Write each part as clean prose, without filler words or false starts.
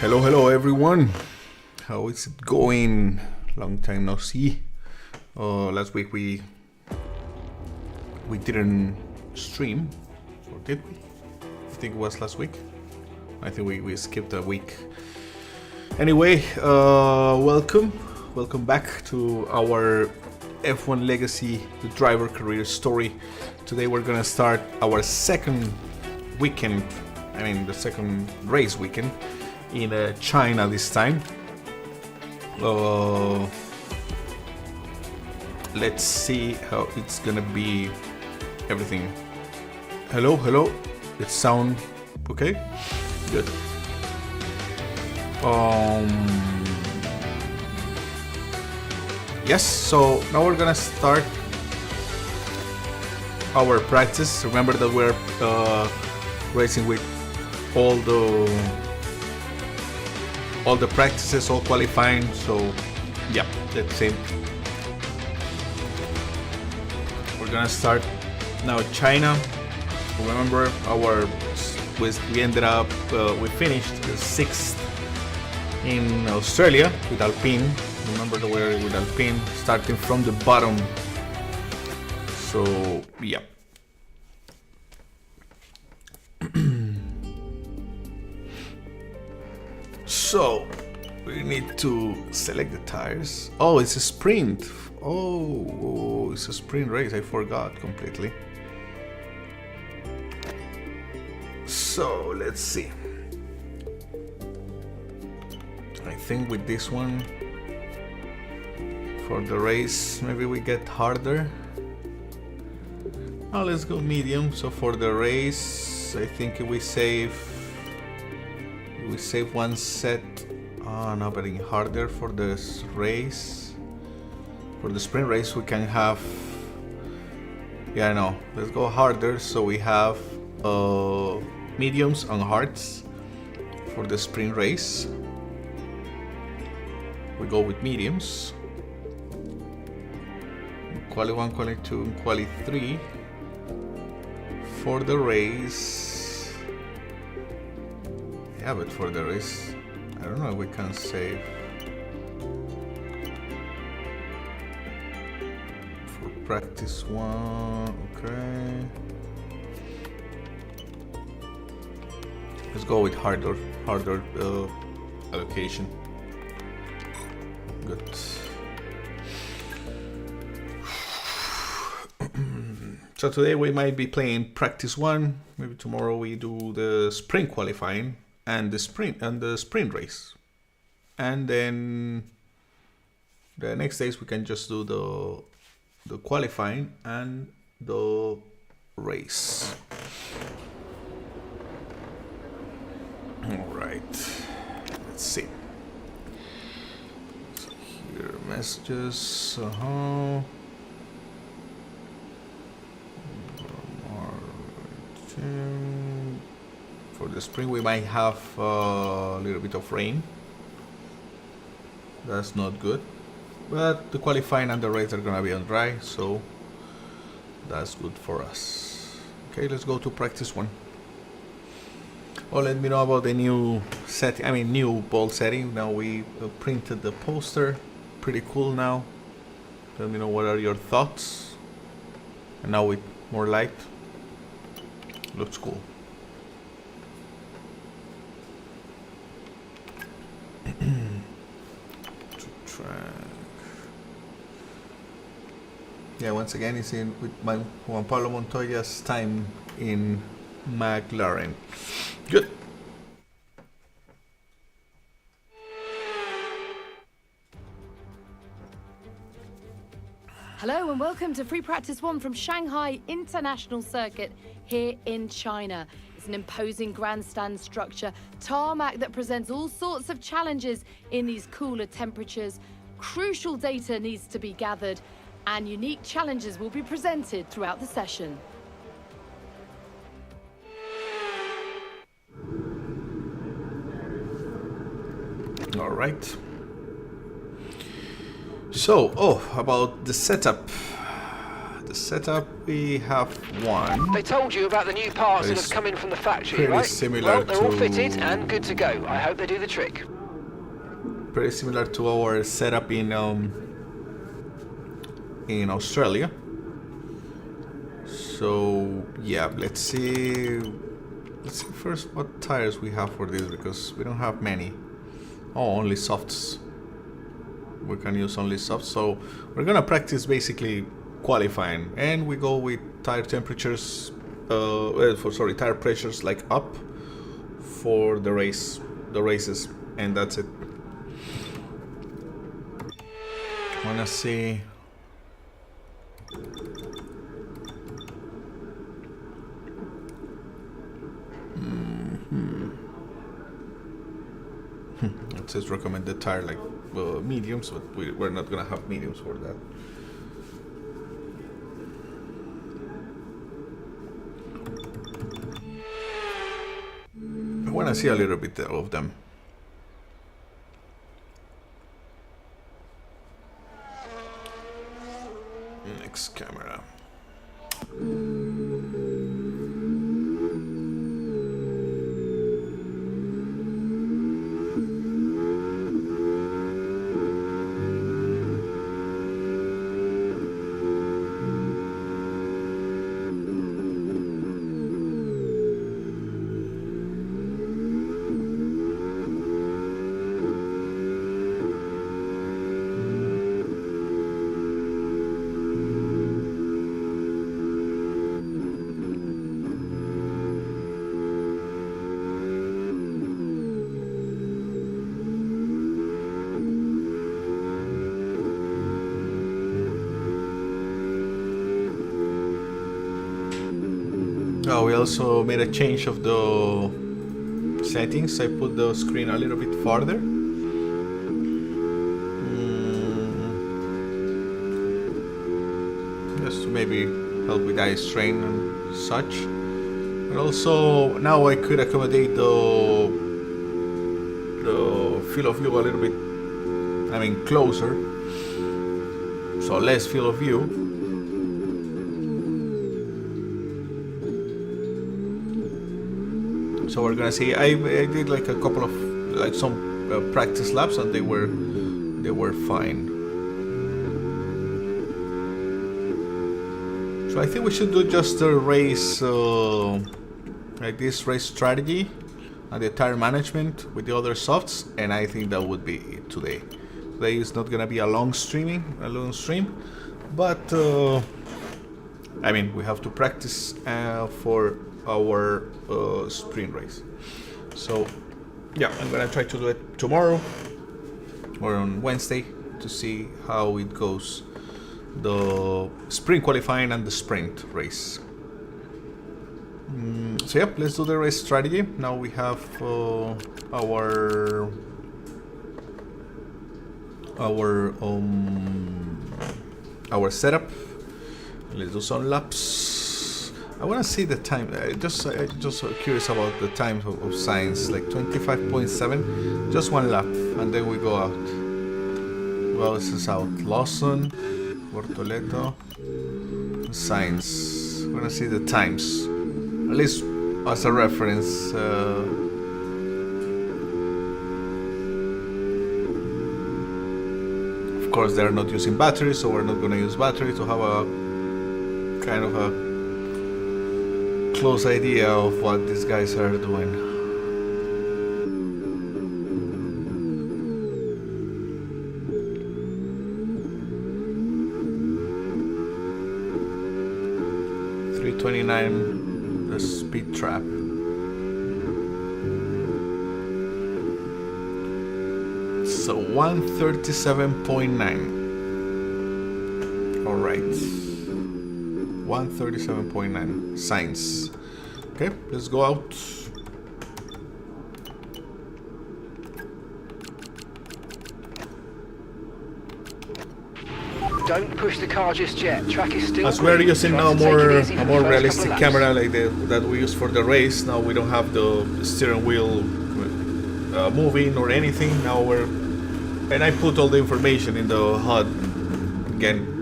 Hello everyone. How is it going? Long time no see. Last week we didn't stream, or did we? I think it was last week. I think we skipped a week. Anyway, welcome back to our F1 Legacy, the driver career story. Today we're gonna start our second weekend, the second race weekend in China this time. Let's see how it's gonna be. Everything. Hello. It sound okay? Good. Yes. So now we're gonna start our practice. Remember that we're racing with all the practices, all qualifying, so yeah, that's it. We're gonna start now China. Remember we ended up we finished 6th in Australia with Alpine. Remember that we're with Alpine starting from the bottom, so yeah. So we need to select the tires. Oh, it's a sprint. Oh, it's a sprint race. I forgot completely. So let's see. I think with this one, for the race, maybe we get harder. Oh, let's go medium. So for the race, I think we save one set. Oh no, but in harder for this race. For the sprint race we can have, yeah, no, let's go harder. So we have mediums and hards for the sprint race. We go with mediums. Quali 1, quali 2, and quali 3 for the race. Yeah, but for the race, I don't know if we can save. For practice 1, okay. Let's go with harder allocation. Good. So today we might be playing practice 1. Maybe tomorrow we do the sprint qualifying. and the sprint race, and then the next days we can just do the qualifying and the race. All right, let's see. So here messages. For the spring we might have a little bit of rain. That's not good, but the qualifying and the race are gonna be on dry, so that's good for us. Okay, let's go to practice one. Oh, let me know about the new setting. I mean, new ball setting. Now we printed the poster. Pretty cool now. Let me know what are your thoughts. And now with more light, looks cool. Yeah, once again, it's in with my Juan Pablo Montoya's time in McLaren. Good. Hello and welcome to Free Practice 1 from Shanghai International Circuit here in China. It's an imposing grandstand structure, tarmac that presents all sorts of challenges in these cooler temperatures. Crucial data needs to be gathered and unique challenges will be presented throughout the session. All right. So, about the setup. The setup, we have one. They told you about the new parts that have come in from the factory, right? Similar well, they're all fitted and good to go. I hope they do the trick. Pretty similar to our setup in Australia. So yeah, let's see first what tires we have for this, because we don't have many. Only softs. We can use only softs, so we're gonna practice basically qualifying, and we go with tire temperatures tire pressures like up for the races, and that's it. Wanna see it says recommended tire like mediums, but we're not gonna have mediums for that. I wanna see a little bit of them. Next camera. We also made a change of the settings. I put the screen a little bit farther. Just to maybe help with eye strain and such. But also now I could accommodate the field of view a little bit, closer. So less field of view. So we're gonna see. I did like a couple of some practice laps, and they were fine. So I think we should do just a race like this race strategy and the tire management with the other softs, and I think that would be it today. Today is not gonna be a long stream, but we have to practice for our sprint race. So yeah, I'm gonna try to do it tomorrow or on Wednesday to see how it goes, the sprint qualifying and the sprint race. So yeah, let's do the race strategy. Now we have our setup. Let's do some laps. I want to see the time. Just curious about the time of science, like 25.7, just one lap, and then we go out. Well, this is out. Lawson, Bortoleto, science. We're gonna see the times, at least as a reference. Of course, they're not using batteries, so we're not gonna use battery to have a kind of a close idea of what these guys are doing. .329, the speed trap. So 137.9. All right. 137.9 science. Okay, let's go out. Don't push the car just yet. Track is still. As we're using now a more realistic camera like that we use for the race, now we don't have the steering wheel moving or anything. Now and I put all the information in the HUD again.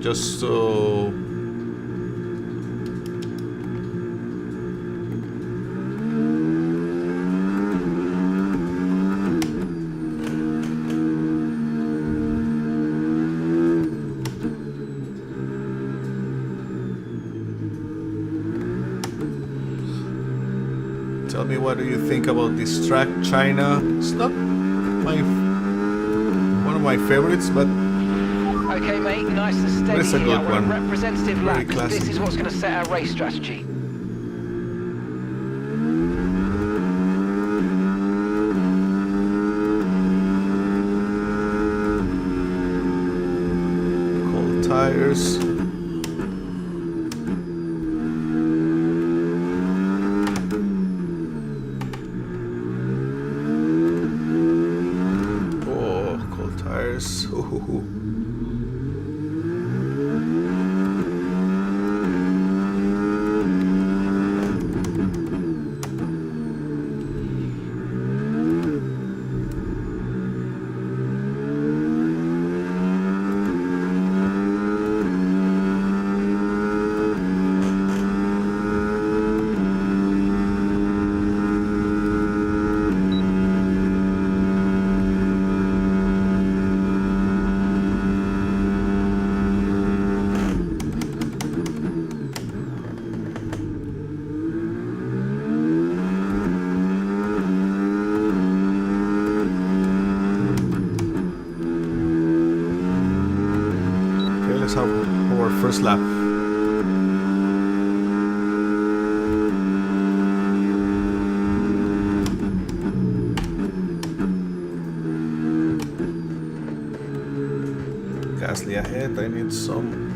Just tell me, what do you think about this track, China? It's not one of my favorites, but okay, mate, nice and steady. it's a good one. Representative Very lap. classic. This is what's going to set our race strategy. Cold tires. Oh, cold tires. Ooh. Let's have our first lap. Gasly ahead, I need some.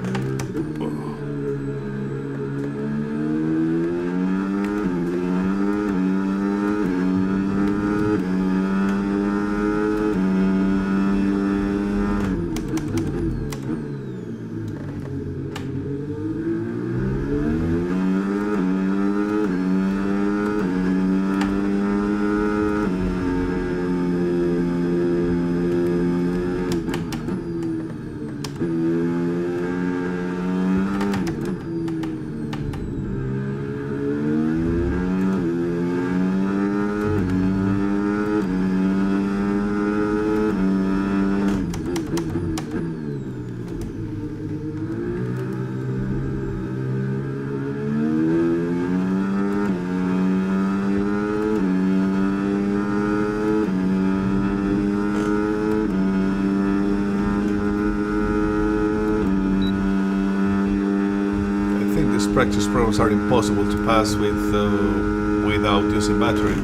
Practice problems are impossible to pass with without using battery.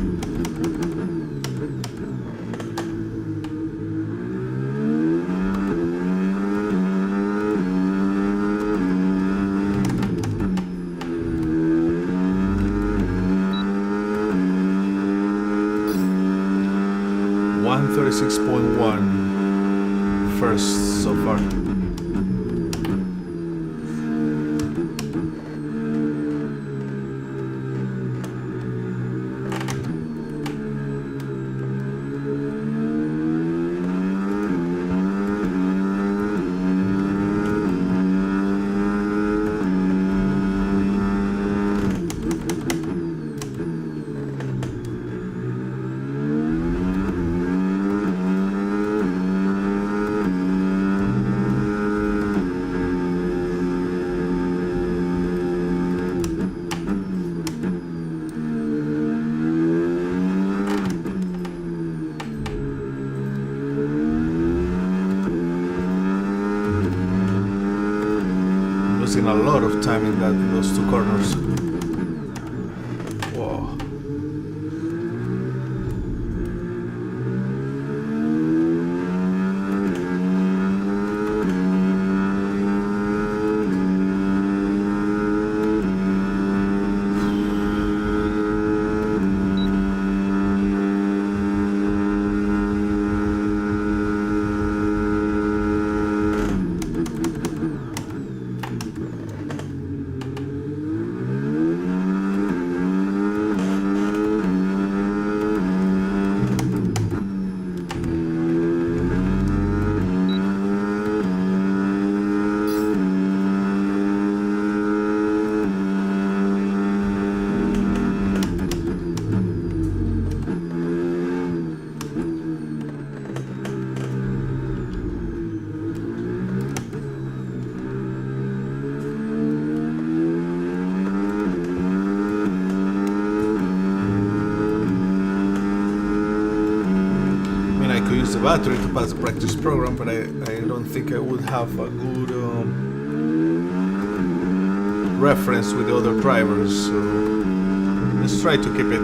.136.1 first so far. Losing a lot of time in those two corners. Whoa. The battery to pass the practice program, but I don't think I would have a good reference with the other drivers, so let's try to keep it.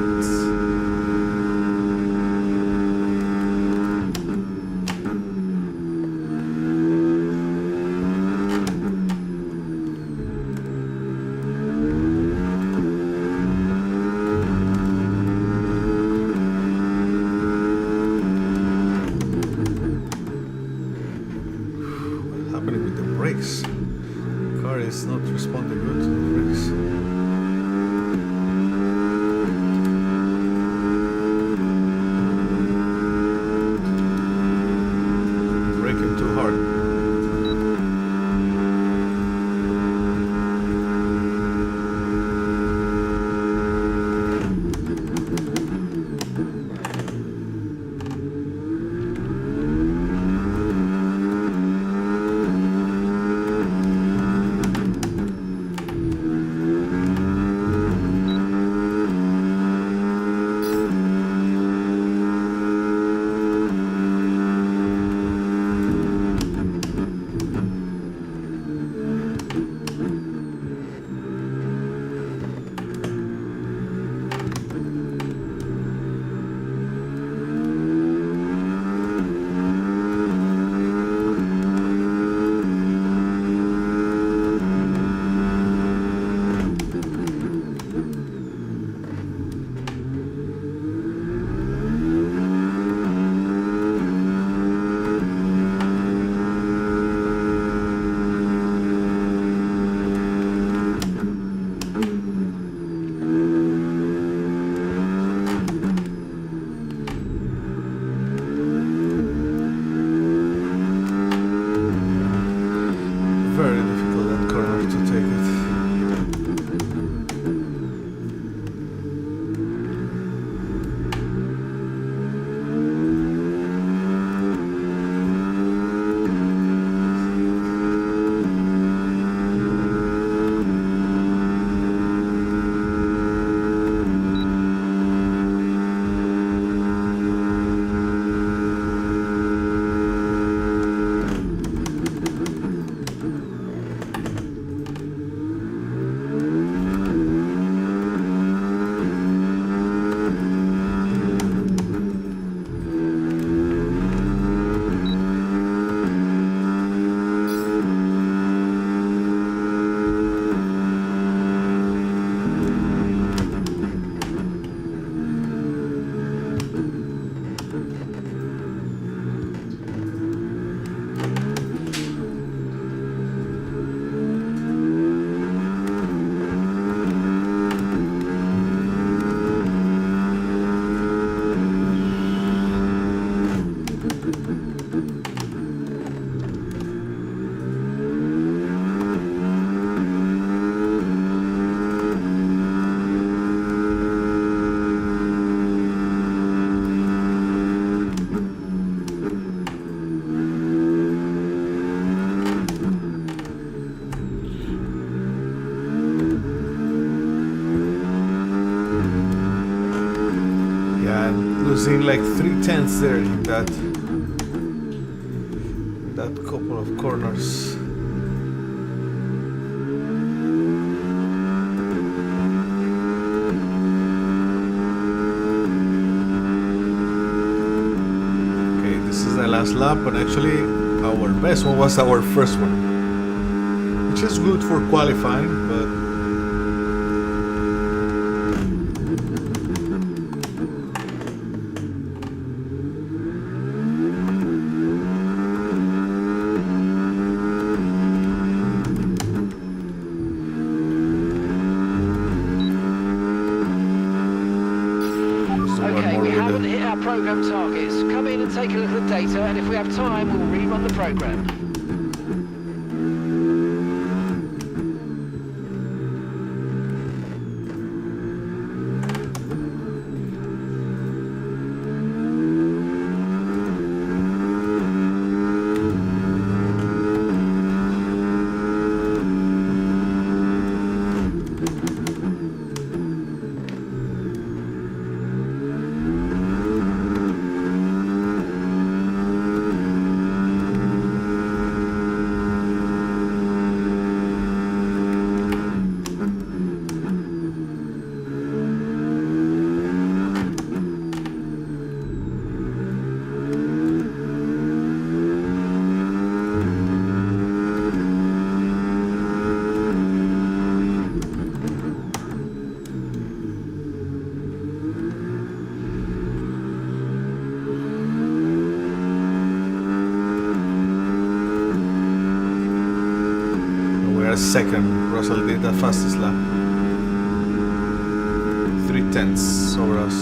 Brakes. The car is not responding good to the brakes. Braking too hard. losing like 3/10 there in that couple of corners. Okay, this is the last lap, and actually our best one was our first one, which is good for qualifying, but Okay, we haven't hit our program targets. Come in and take a look at the data, and if we have time, we'll rerun the program. second. Russell did the fastest lap. 3/10 over us.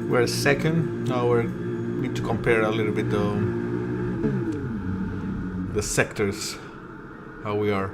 We're second. Now we need to compare a little bit the sectors, how we are.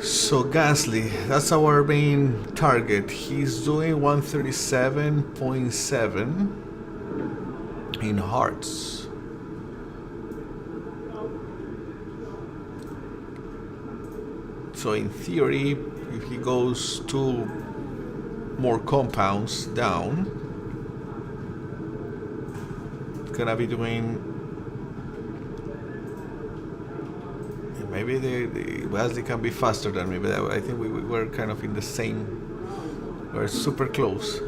So Gasly, that's our main target. He's doing 137.7 in hearts. So in theory, if he goes 2 more compounds down, it's gonna be doing. Maybe Gasly can be faster than me, but I think we were kind of in the same. We're super close.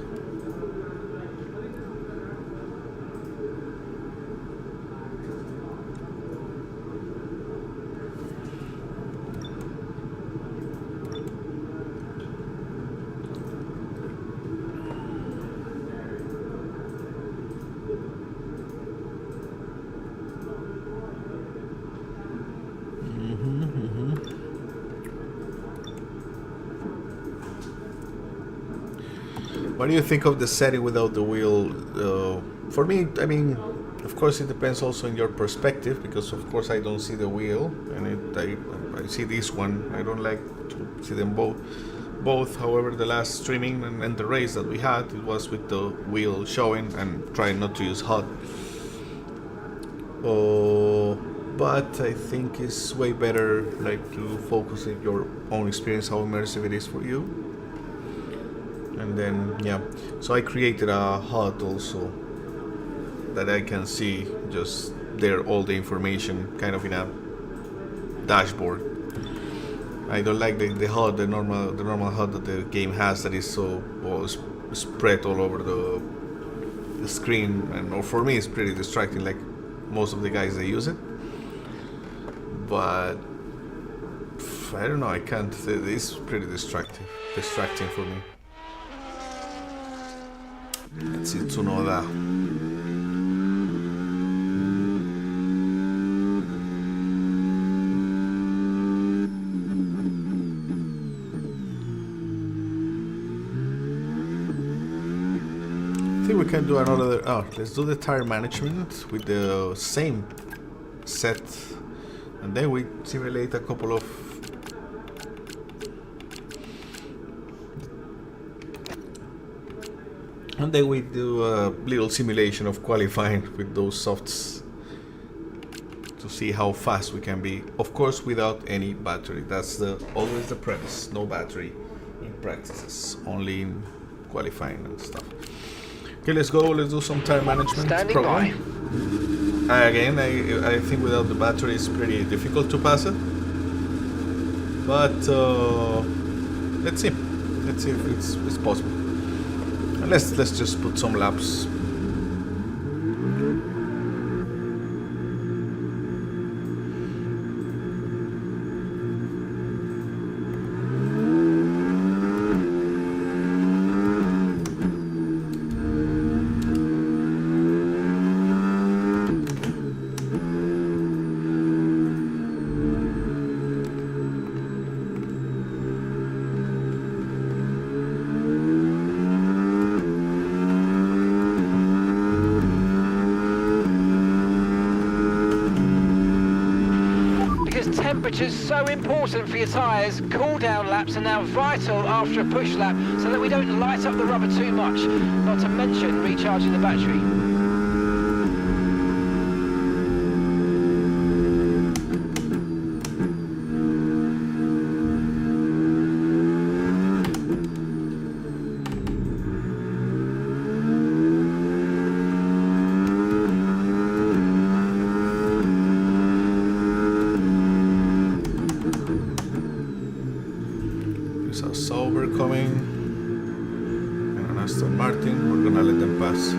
What do you think of the setting without the wheel? For me, I mean, of course it depends also on your perspective, because of course I don't see the wheel, and I see this one. I don't like to see them both. However, the last streaming and the race that we had, it was with the wheel showing and trying not to use HUD. But I think it's way better like to focus on your own experience, how immersive it is for you. And then, yeah, so I created a HUD also. that I can see just there all the information kind of in a dashboard. I don't like the HUD, the normal HUD that the game has, that is so spread all over the screen, and or for me it's pretty distracting, like most of the guys that use it. But I don't know, I can't. It's pretty distracting for me. Let's see Tsunoda. I think we can do another. Oh, let's do the tire management with the same set, and then we simulate a couple of. And then we do a little simulation of qualifying with those softs to see how fast we can be. Of course, without any battery. That's always the premise. No battery in practices, only in qualifying and stuff. Okay, let's go. Let's do some time management. Standing program. Again, I think without the battery it's pretty difficult to pass it. But let's see. Let's see if it's possible. And let's just put some laps. Temperature's so important for your tyres. Cool down laps are now vital after a push lap so that we don't light up the rubber too much, not to mention recharging the battery. Sauber coming and an Aston Martin. We're gonna let them pass.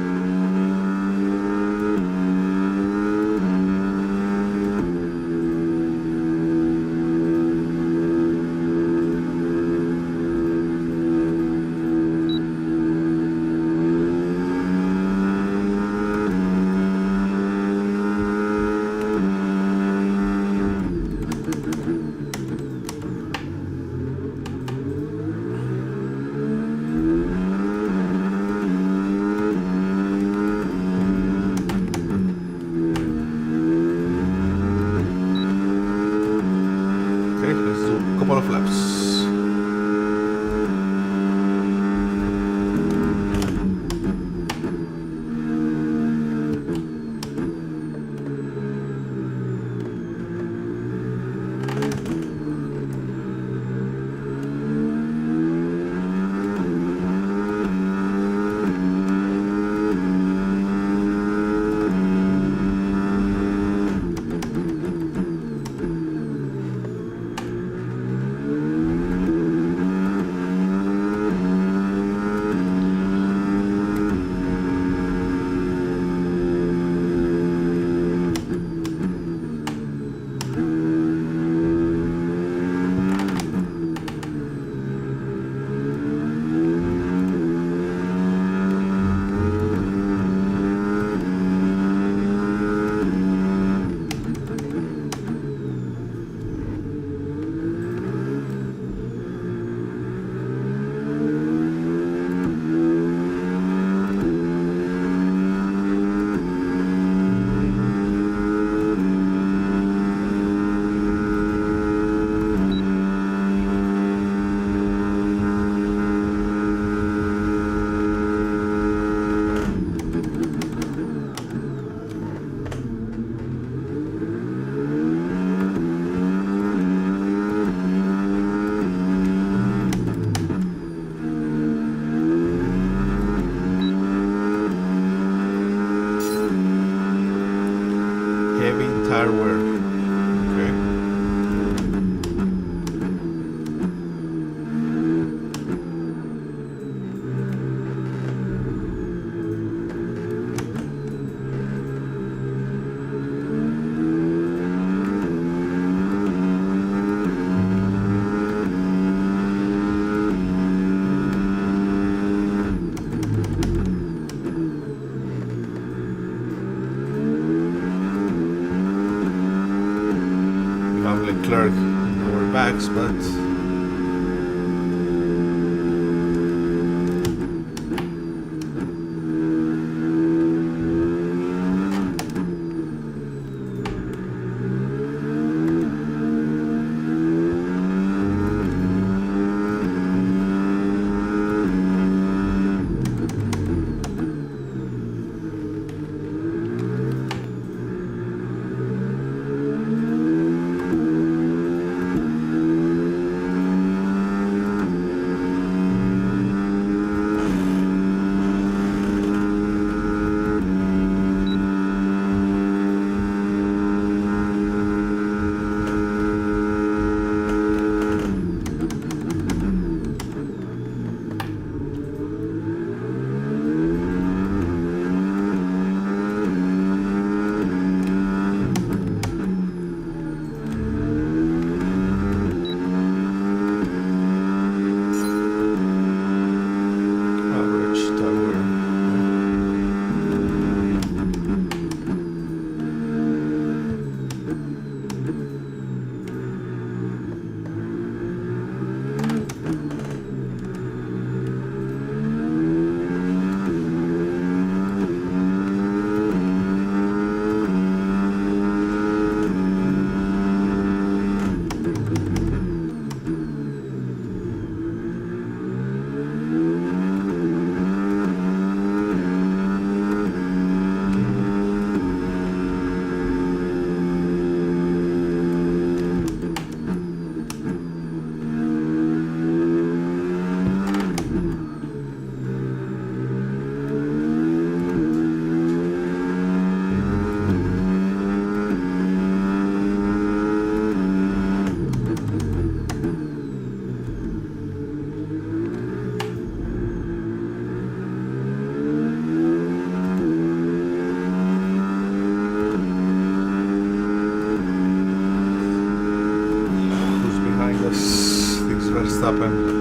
Verstappen.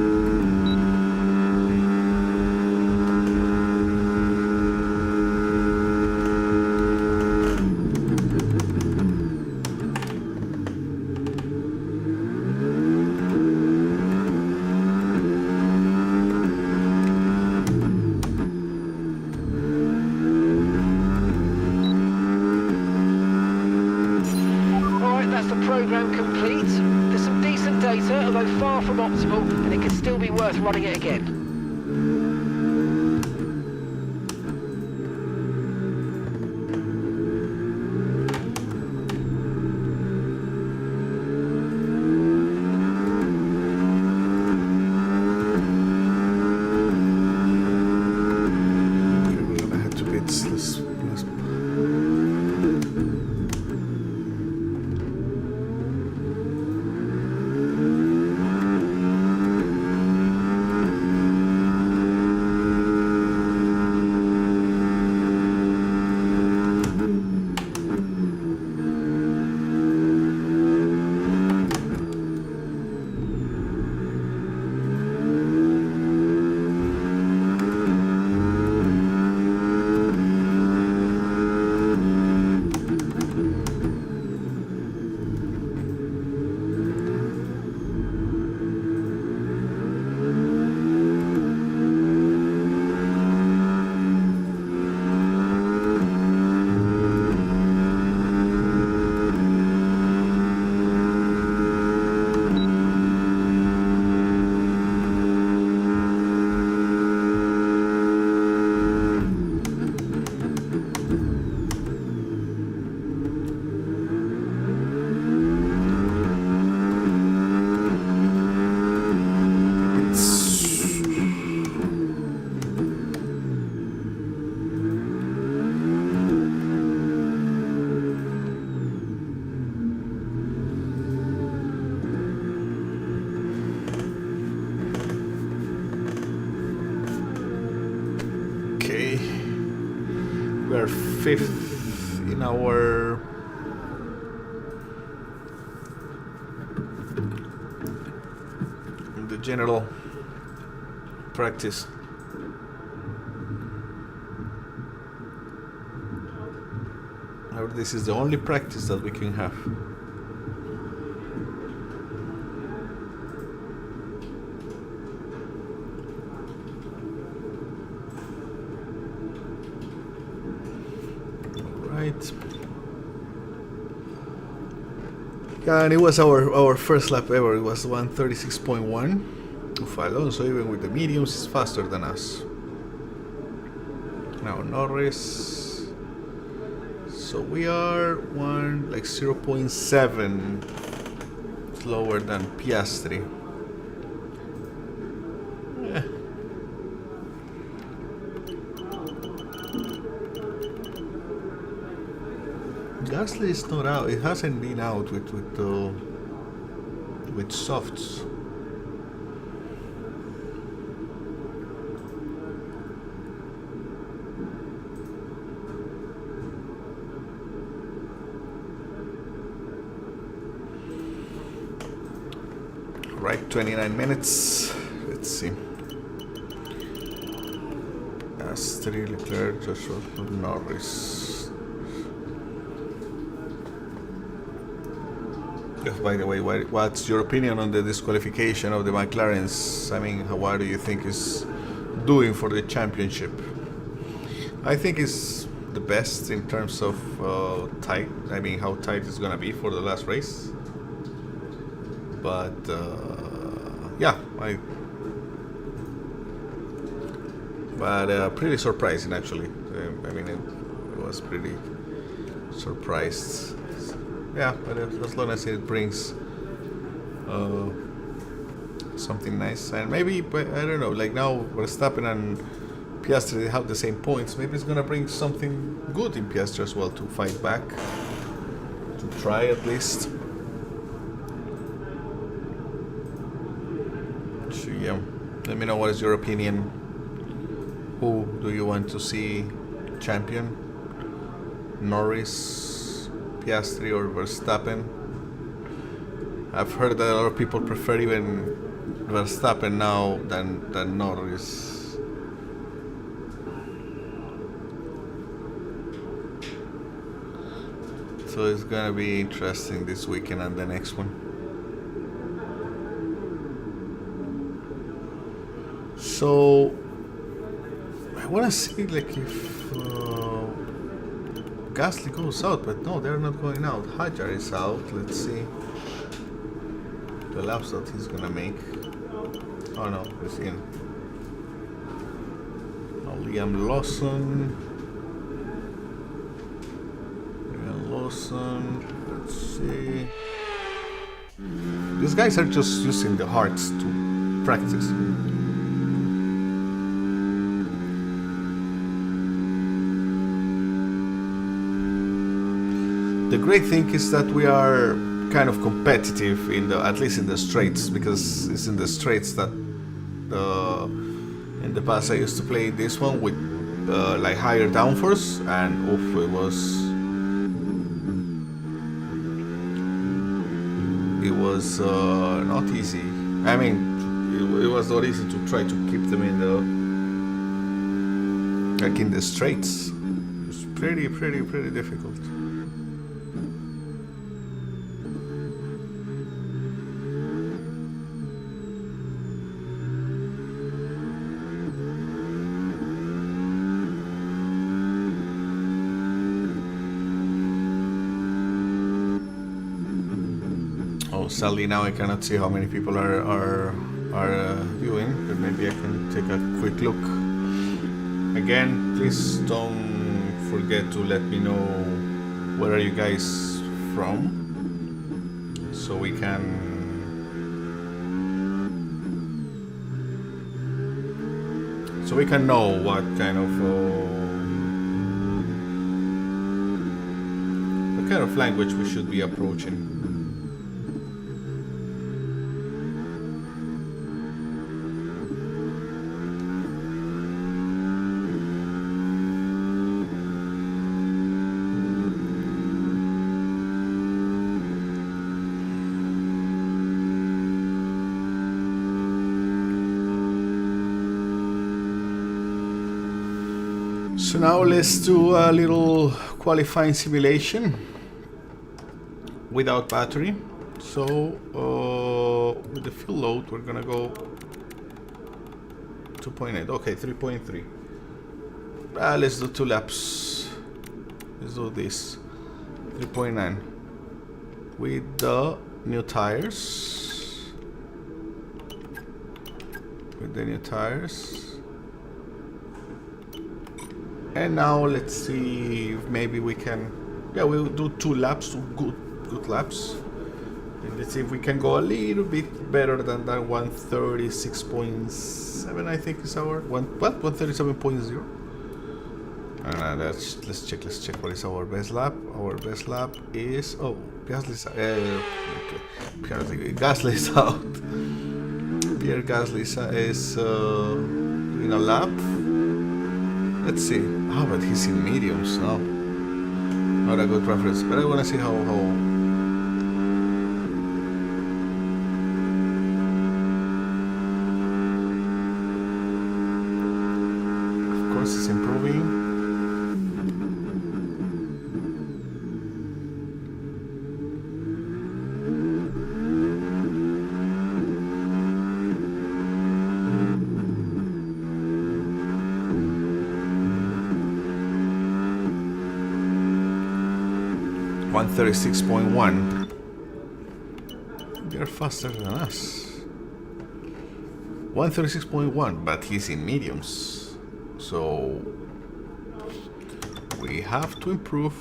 Program complete. There's some decent data, although far from optimal, and it could still be worth running it again. Okay, we're gonna head to pits. Let's We're fifth in our in the general practice. However, this is the only practice that we can have. Yeah, and it was our first lap ever. It was 1:36.1. Alonso, even with the mediums, is faster than us. Now Norris. So we are 0.7 slower than Piastri. Gasly is not out. It hasn't been out with softs. Right, 29 minutes. Let's see. Astrid, Leclerc, Joshua, Norris. By the way, what's your opinion on the disqualification of the McLarens? I mean, what do you think is doing for the championship? I think it's the best in terms of tight. I mean, how tight it's gonna be for the last race. But yeah, pretty surprising actually. I mean, it was pretty surprised. Yeah, but as long as it brings something nice, and maybe, but I don't know, like now Verstappen and Piastri have the same points. Maybe it's gonna bring something good in Piastri as well to fight back, to try at least. So yeah, let me know what is your opinion. Who do you want to see champion? Norris, Piastri, or Verstappen? I've heard that a lot of people prefer even Verstappen now than Norris. So it's gonna be interesting this weekend and the next one. So I wanna see like if Gasly goes out, but no, they're not going out. Hajar is out. Let's see the laps that he's gonna make. Oh no, he's in. Now Liam Lawson. Let's see. These guys are just using the hearts to practice. The great thing is that we are kind of competitive at least in the straights, because it's in the straights that in the past I used to play this one with like higher downforce, and it was not easy. I mean, it was not easy to try to keep them in the straights. It's pretty difficult. Sadly, now I cannot see how many people are viewing, but maybe I can take a quick look. Again, please don't forget to let me know where are you guys from, so we can know what kind of language we should be approaching. So now let's do a little qualifying simulation without battery. So with the fuel load we're gonna go 2.8, okay, 3.3. Let's do 2 laps. Let's do this 3.9 with the new tires. And now let's see if maybe we can, we'll do 2 laps, 2 good laps. And let's see if we can go a little bit better than that 136.7, I think is our, 137.0. Let's check what is our best lap. Our best lap is, Gasly's out. Pierre Gasly is in a lap. Let's see. But he's in mediums now. Not a good preference, but I want to see how. Of course, it's improving. One 36.1. They're faster than us. 136.1, but he's in mediums. So we have to improve.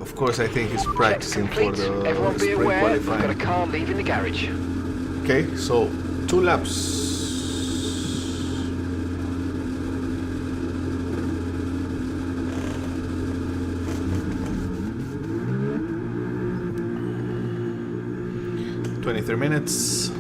Of course, I think he's practicing for the Everyone be spring aware, we've qualifying. got a car leaving the garage. Okay, so 2 laps. $23 minutes.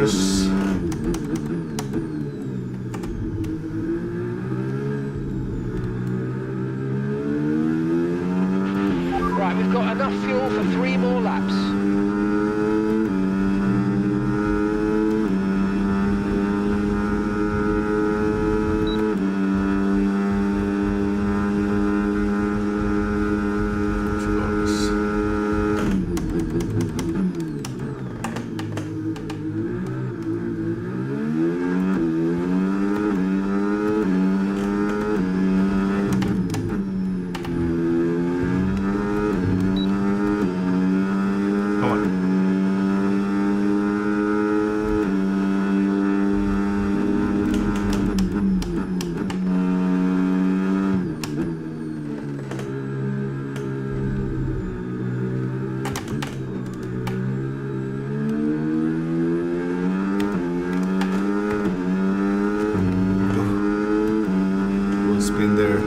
meters. Right, we've got enough fuel for 3 more laps. Spin there.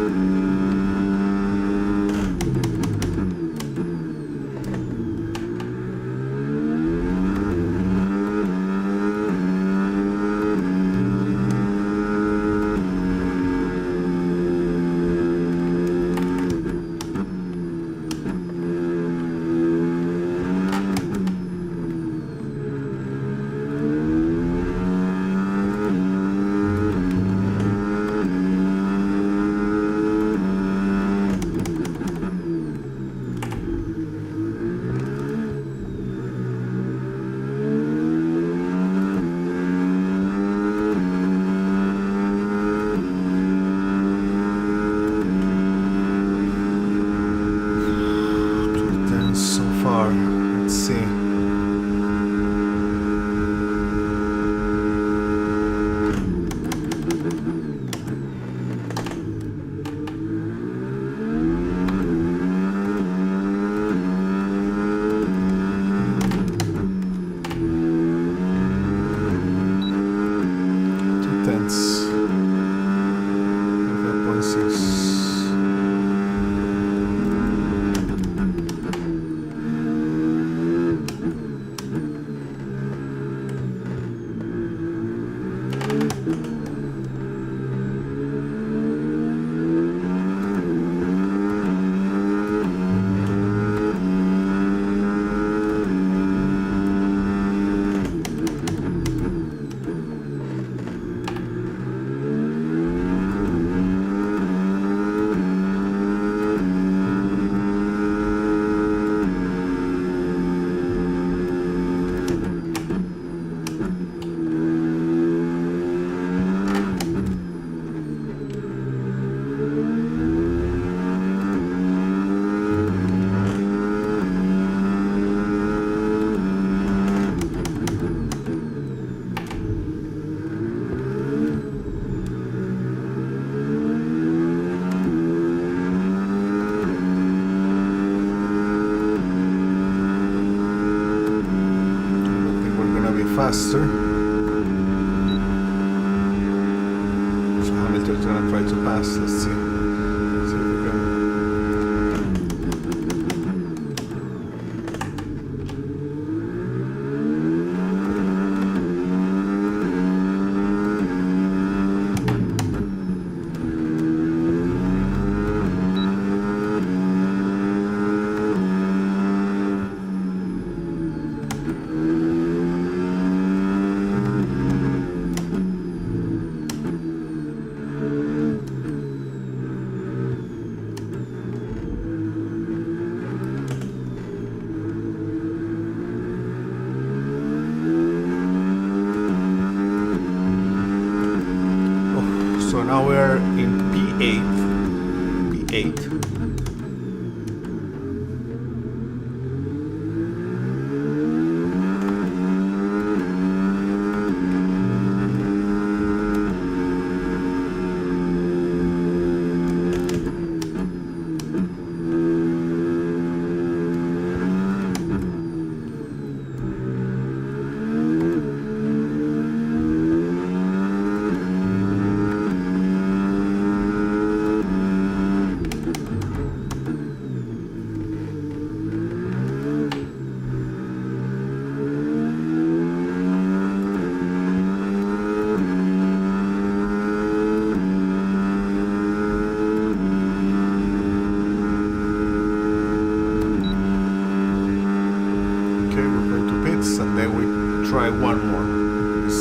Let's see. Faster. So Hamilton's gonna try to pass. Let's see. See if we can. So now we're in P8. P8.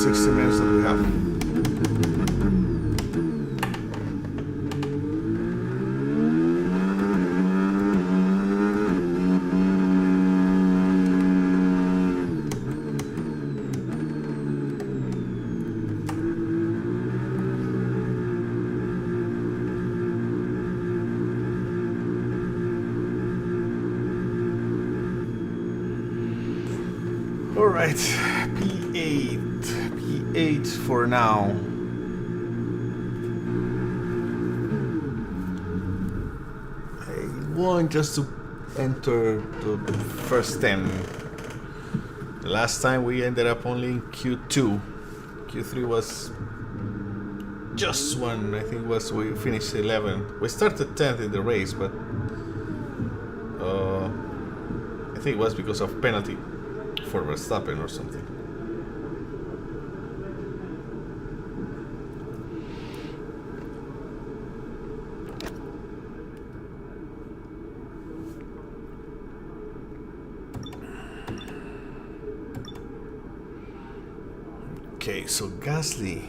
60 minutes that we have. Alright, P8 for now. I want just to enter the first 10. The last time we ended up only in Q2. Q3 was just one, I think we finished 11. We started 10th in the race, but I think it was because of penalty for Verstappen or something. Okay, so Gasly,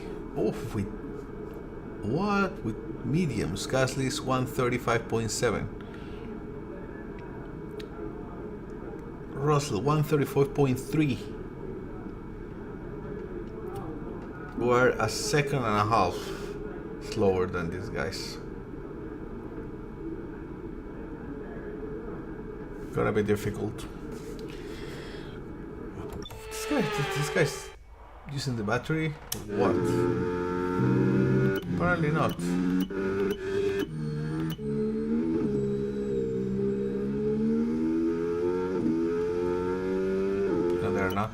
with mediums, Gasly is 135.7. Russell 134.3. We're a second and a half slower than these guys. Gonna be difficult. This guy's using the battery or what? Apparently not. They're not.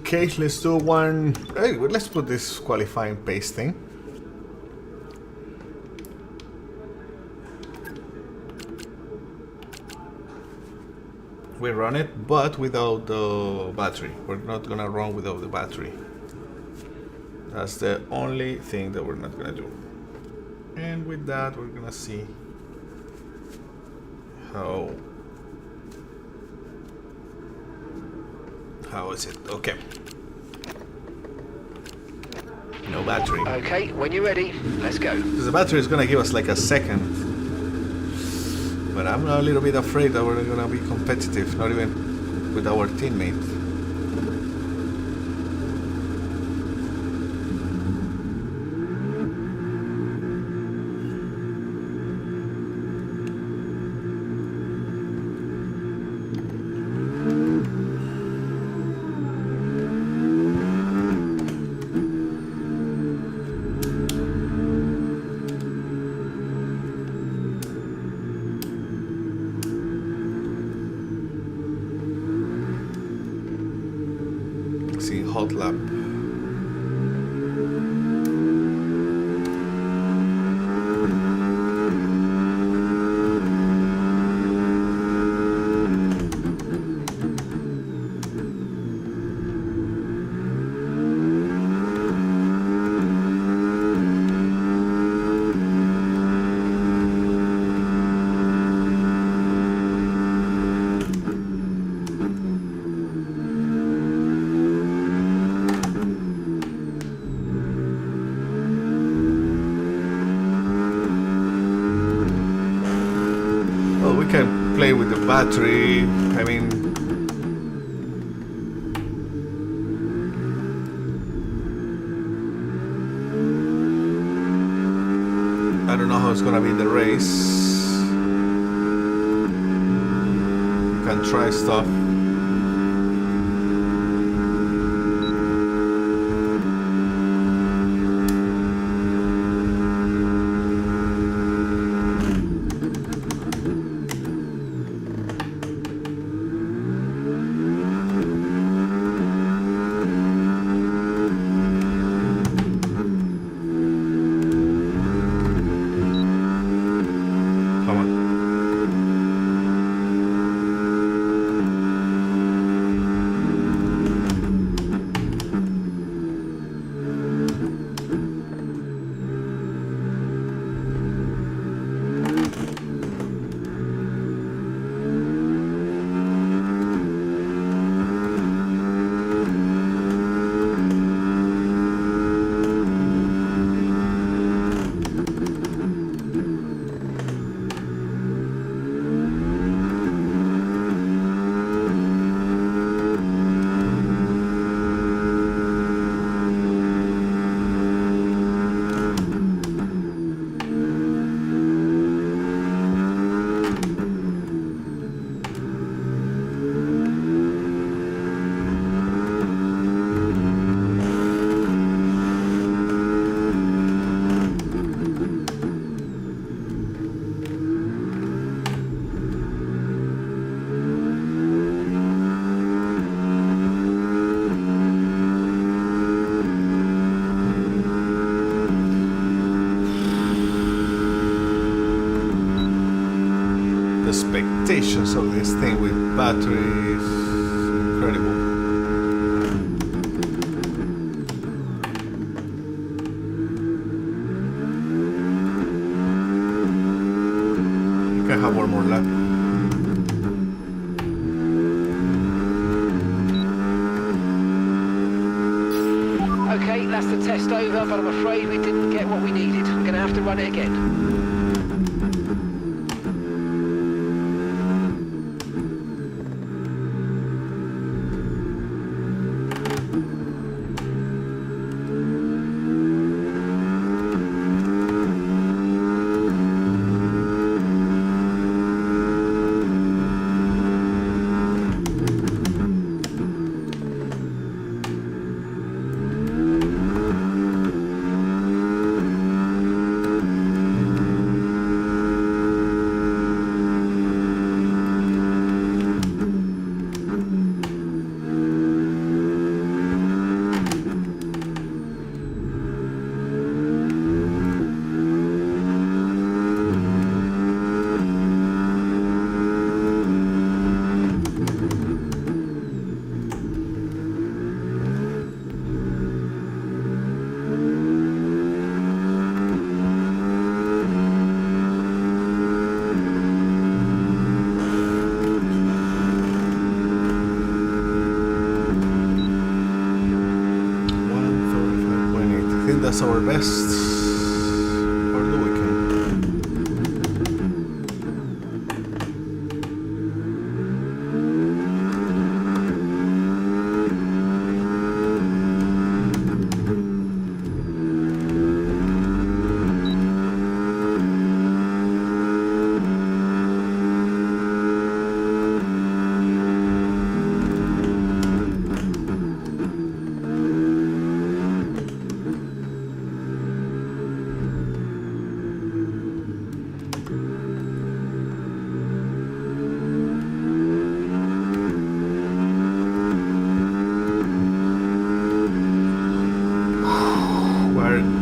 Okay, let's do one. Hey, let's put this qualifying pace thing. We run it, but without the battery. We're not gonna run without the battery. That's the only thing that we're not gonna do. And with that, we're gonna see how is it? Okay. No battery. Okay, when you're ready, let's go. Because the battery is gonna give us like a second. But I'm a little bit afraid that we're gonna be competitive, not even with our teammate. Hot lap. Play with the battery. I mean, I don't know how it's gonna be in the race. You can try stuff. expectations of this thing with batteries. Incredible. I can have one more lap. Okay, that's the test over, but I'm afraid we didn't get what we needed. We're going to have to run it again. That's our best for the weekend.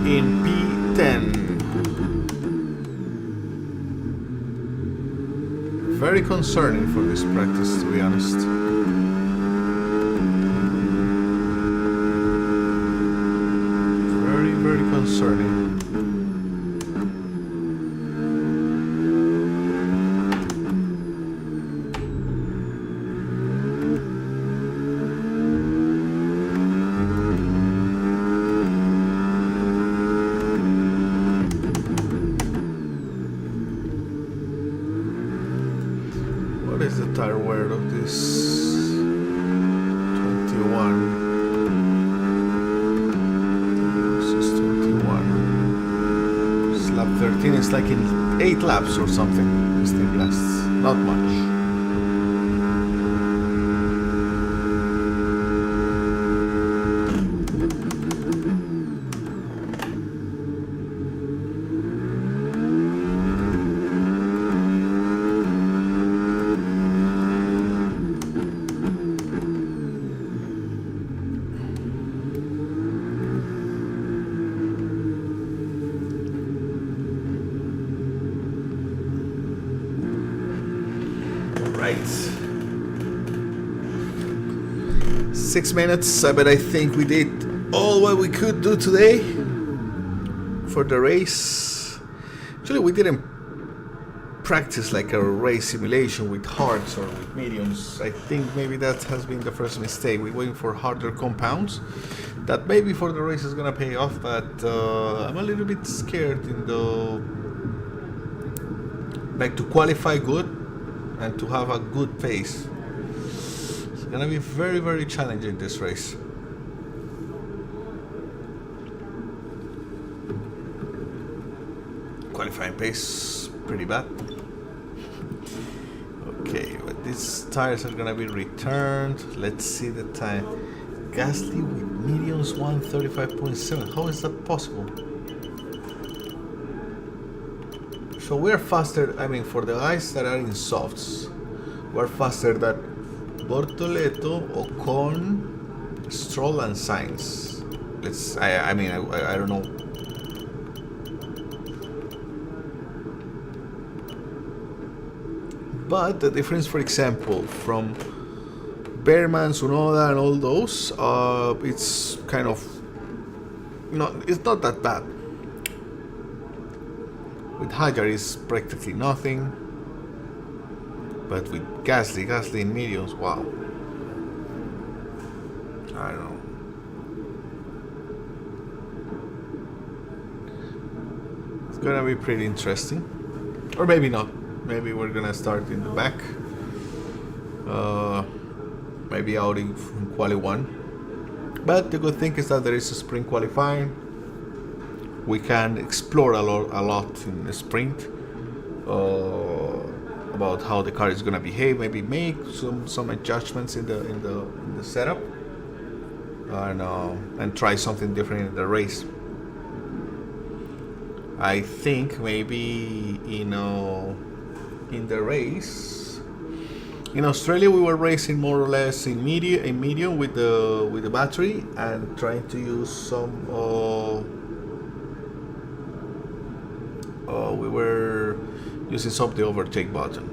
In P10. Very concerning for this practice, to be honest. Very, very concerning. What is the tire wear of this 21? This is 21. Lap 13 is like in 8 laps or something. This thing lasts not much. Right. 6 minutes, but I think we did all what we could do today for the race. Actually, we didn't practice like a race simulation with hards or with mediums. I think maybe that has been the first mistake. We're waiting for harder compounds. That maybe for the race is gonna pay off, but I'm a little bit scared in the like to qualify good and to have a good pace. It's gonna be very, very challenging this race. Qualifying pace, pretty bad. Okay, but these tires are gonna be returned. Let's see the time. Gasly with mediums 135.7. How is that possible? So we're faster, I mean, for the guys that are in softs, we're faster than Bortoleto, Ocon, Stroll, and Sainz. I don't know. But the difference, for example, from Bearman, Tsunoda, and all those, it's kind of it's not that bad. With Hajar is practically nothing, but with Gasly in mediums, wow. I don't know. It's gonna be pretty interesting, or maybe not. Maybe we're gonna start in the back. Maybe out in quali 1. But the good thing is that there is a sprint qualifying. We can explore a lot in the sprint about how the car is gonna behave. Maybe make some adjustments in the setup, and try something different in the race. I think maybe in the race. In Australia, we were racing more or less in medium with the battery and trying to use some. We were using some of the overtake button,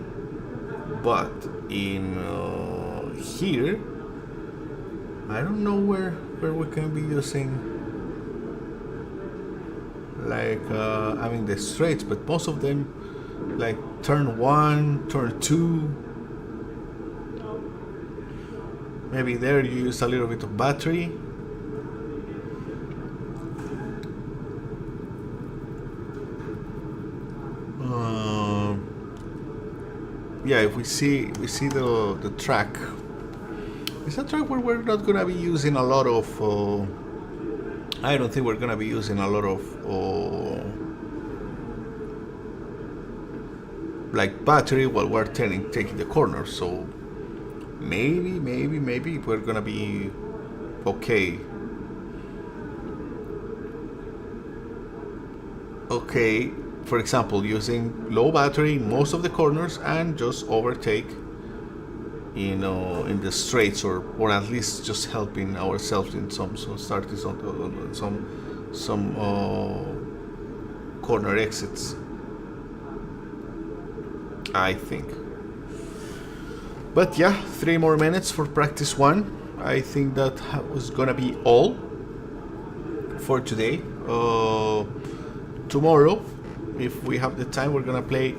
but in here, I don't know where we can be using. Like the straights, but most of them, like turn 1, turn 2. Maybe there you use a little bit of battery. Yeah, if we see the track. It's a track where we're not gonna be using a lot of. I don't think we're gonna be using a lot of like battery while we're taking the corner. So maybe we're gonna be okay. Okay, for example, using low battery in most of the corners and just overtake, in the straights, or at least just helping ourselves in some corner exits, I think. But yeah, 3 more minutes for practice 1. I think that was gonna be all for today. Tomorrow, if we have the time, we're gonna play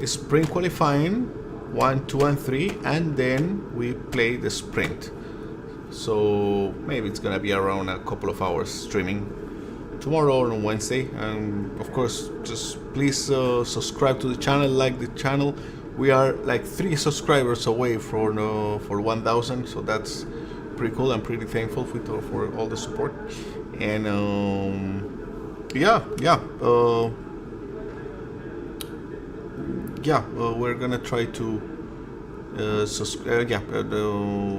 sprint qualifying 1, 2, and 3, and then we play the sprint. So maybe it's gonna be around a couple of hours streaming tomorrow or on Wednesday. And of course, just please subscribe to the channel, like the channel. We are like 3 subscribers away for 1,000, so that's pretty cool. I'm pretty thankful for all the support. And we're gonna try to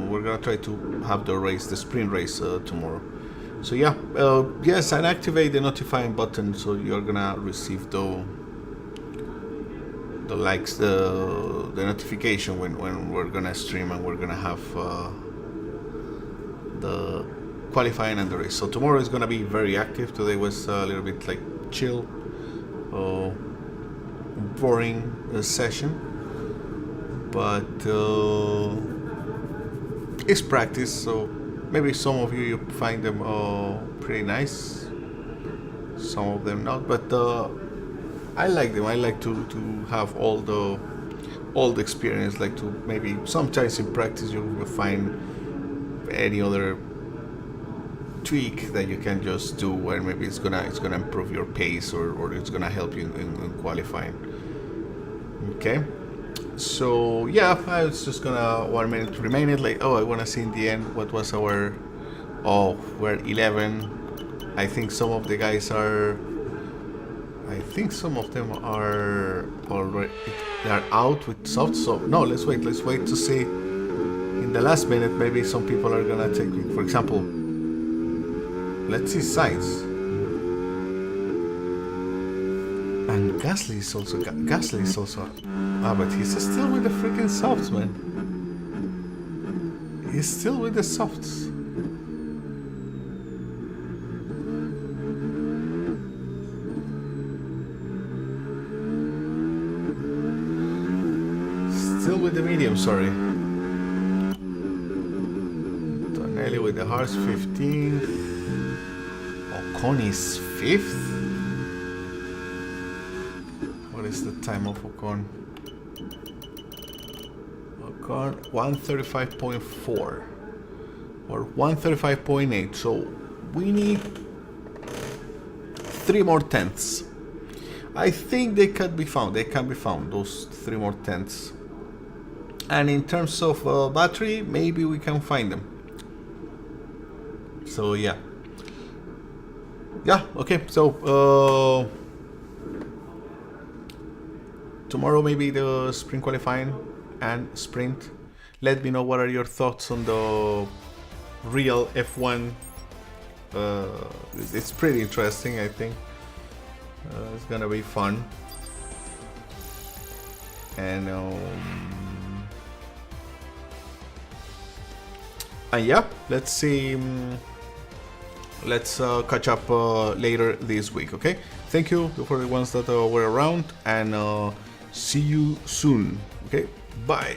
we're gonna try to have the sprint race tomorrow. So yes, and activate the notifying button so you're gonna receive the likes, the notification when we're gonna stream and we're gonna have the qualifying and the race. So tomorrow is gonna be very active. Today was a little bit like chill, boring session, but it's practice, so maybe some of you find them pretty nice, some of them not, but I like them. I like to have all the experience. Like to maybe sometimes in practice you'll find any other tweak that you can just do, where maybe it's gonna improve your pace, or it's gonna help you in qualifying. Okay, so yeah, I was just gonna 1 minute remaining. Like, I wanna see in the end what was our. We're 11. I think some of the guys are. I think some of them are already. They are out with soft. So no, let's wait to see. In the last minute, maybe some people are gonna take. For example, let's see Sainz. And Gasly is also. But he's still with the freaking softs, man. He's still with the softs. Still with the medium, sorry. Tonelli with the Hearts 15. Ocon is 5th? What is the time of Ocon? Ocon 135.4 or 135.8, so we need 3 more tenths. I think they can be found, those 3 more tenths. And in terms of battery, maybe we can find them. So yeah. Yeah, okay, so tomorrow maybe the sprint qualifying and sprint. Let me know what are your thoughts on the real F1. It's pretty interesting, I think. It's gonna be fun. And yeah, let's see. Let's catch up later this week, okay? Thank you for the ones that were around, and see you soon, okay? Bye.